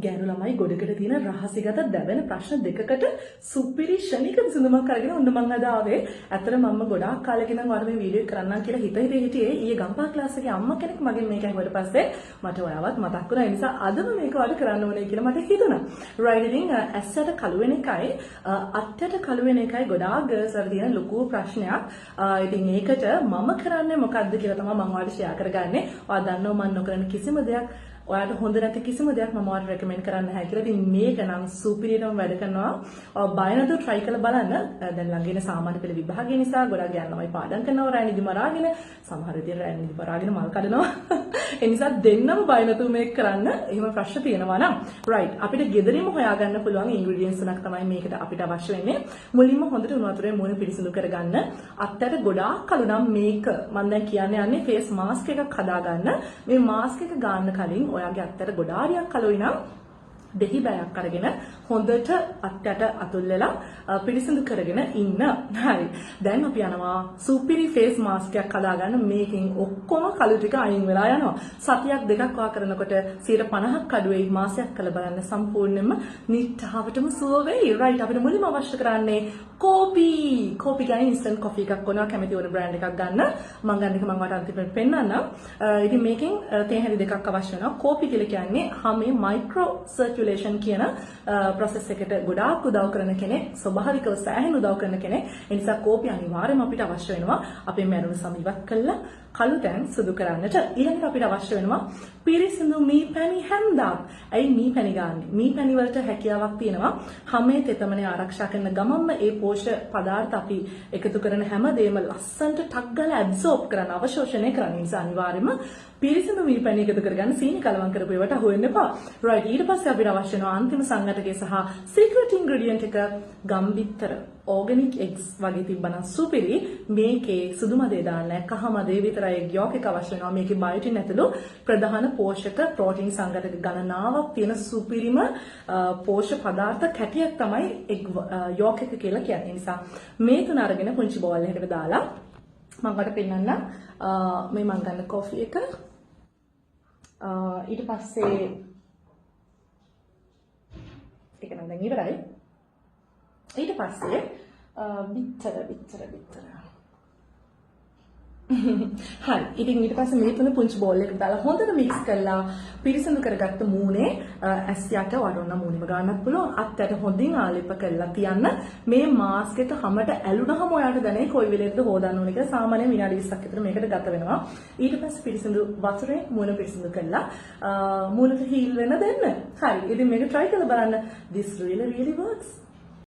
ගෑනු ළමයි ගොඩකට තියෙන රහසිගත දැවෙන ප්‍රශ්න දෙකකට සුපිරි ශනික විසඳුමක් අරගෙන ඔන්න මම අද ආවේ. ඇත්තට මම ගොඩාක් කාලෙක ඉඳන් ඔයාලා මේ වීඩියෝ එක කරන්නම් කියලා හිටියේ ඊයේ ගම්පහ ක්ලාස් එකේ අම්මා කෙනෙක් මගෙන් මේක අහුවට පස්සේ මට ඔයාවත් මතක් වුණා. ඒ නිසා අදම මේක ඔයාලා කරන්න ඕනේ කියලා මට හිතුණා. right ඉතින් ඇස්සට කළු වෙන එකයි අත්තට කළු වෙන එකයි ගොඩාක් ගර්ල්ස් වල තියෙන ලොකු ප්‍රශ්නයක්. ඉතින් ඒකට මම කරන්නේ මොකද්ද කියලා තමයි මම ඔයාලට ෂෙයා කරගන්නේ. ඔයා දන්නවා මම නොකරන කිසිම දෙයක් ඔයාලට හොඳ නැති කිසිම දෙයක් මම ඔයාලට රෙකමෙන්ඩ් කරන්න නැහැ කියලා. ඉතින් මේක නම් සුපිරියටම වැඩ කරනවා. බය නැතුව try කරලා බලන්න. දැන් ළඟ ඉන සාමාන්‍ය පෙළ විභාගය නිසා ගොඩක් ගෑනුමයි පාඩම් කරනවා රෑ නිදි මරාගෙන. සමහර විදිහට රෑ නිදි මරාගෙන මල් කඩනවා. ඒ නිසා දෙන්නම බය නැතුව මේක කරන්න. එහෙම ප්‍රශ්න තියෙනවා නම් right අපිට ගෙදරින්ම හොයාගන්න පුළුවන් ingredients තුනක් තමයි මේකට අපිට අවශ්‍ය වෙන්නේ. මුලින්ම හොඳට උණු වතුරේ මූණ පිරිසිදු කරගන්න. අත්තට ගොඩාක් කළු නම් මේක මම දැන් කියන්නේ යන්නේ face mask එකක් හදාගන්න. මේ mask එක ගන්න කලින් ඔයාගේ අත්තට ගොඩාරියක් කළුයි නම් දෙහි බෑයක් අරගෙන හොඳට අත්තට අතුල්ලලා පිරිසිදු කරගෙන ඉන්න. හරි. දැන් අපි යනවා සුපිරි ෆේස් මාස්ක් එකක් හදාගන්න. මේකෙන් ඔක්කොම කළු ටික අයින් වෙලා යනවා. සතියක් දෙකක් වා කරනකොට 50%ක් අඩු වෙයි. මාසයක් කළ බලන්න සම්පූර්ණයෙන්ම නිට්ටාවටම සුව වෙයි. right අපිට මුලින්ම අවශ්‍ය කරන්නේ කෝපි. කෝපි කියන්නේ instant coffee එකක් ඕනවා. කැමති ඕන brand එකක් ගන්න. මම ගන්න එක මම ඔයාලට අන්තිමට පෙන්නන්නම්. ඉතින් මේකෙන් තේ හැලි දෙකක් අවශ්‍ය වෙනවා. කෝපි කියලා කියන්නේ හැමේ මයික්‍රෝ සර්කියුලේෂන් කියන process එකට ගොඩාක් උදව් කරන කෙනෙක්, ස්වභාවිකව සෑහෙන උදව් කරන කෙනෙක්. ඒ නිසා කෝපි අනිවාර්යයෙන්ම අපිට අවශ්‍ය වෙනවා. අපේ මැරුණු සම ඉවත් කළා කළු තැන් සුදු කරන්නට. ඊළඟට අපිට අවශ්‍ය වෙනවා පිරිසිදු මී පැණි හැන්දක්. ඇයි මී පැණි ගන්න? මී පැණි වලට හැකියාවක් තියෙනවා. හැමේ තෙතමනේ ආරක්ෂා කරන ගමන්ම ඒ පෝෂක පදාර්ථ අපි එකතු කරන හැම දෙයක්ම ලස්සනට ටක් ගාලා ඇබ්සෝබ් කරන අවශෝෂණය කරන නිසා අනිවාර්යයෙන්ම පිරිසිදු මී පැණි එකතු කරගන්න සීනි කලවම් කරපු ඒවට අහු වෙන්න එපා. right ඊට පස්සේ අපිට අවශ්‍ය වෙනවා අන්තිම සංඝටකය සහ secret ingredient එක ගම්බිත්තර. organic eggs වගේ තිබ්බනම් සුපිරි. මේකේ සුදු මදේ දාන්න කහ මදේ විතරයි egg yolk එක අවශ්‍ය වෙනවා. මේකේ බයොටින් ඇතුළු ප්‍රධාන පෝෂක ප්‍රෝටීන් සංඝටක ගණනාවක් තියෙන සුපිරිම පෝෂක පදාර්ථ කැටියක් තමයි egg yolk එක කියලා කියන්නේ. නිසා මේ තුන අරගෙන පුංචි බෝල් එකකට දාලා මම ඔයාලට පෙන්නන්න මේ මම ගන්න කොෆි එක ඊට පස්සේ ඒක නම් දැන් ඉවරයි. ඊට පස්සේ බිත්තර හරි. ඉතින් ඊට පස්සේ මේ තුන පුංචි බෝල් එකකට දාලා හොඳට මික්ස් කරලා පිරිසිදු කරගත්ත මූණේ ඇස් යට වඩවන්න මූණෙම ගන්නත් පුළුවන්. අත්තට හොඳින් ආලේප කරලා තියන්න. මේ මාස්ක් එක හැමට ඇලුනහම ඔයාලට දැනේ කොයි වෙලෙද්ද හොදන්න ඕනේ කියලා. සාමාන්‍යයෙන් විනාඩි 20ක් විතර මේකට ගත වෙනවා. ඊට පස්සේ පිරිසිදු වතුරේ මූණ පිරිසිදු කරලා මූණට හීල් වෙන දෙන්න. හරි. ඉතින් මේක try කරලා බලන්න. This really works.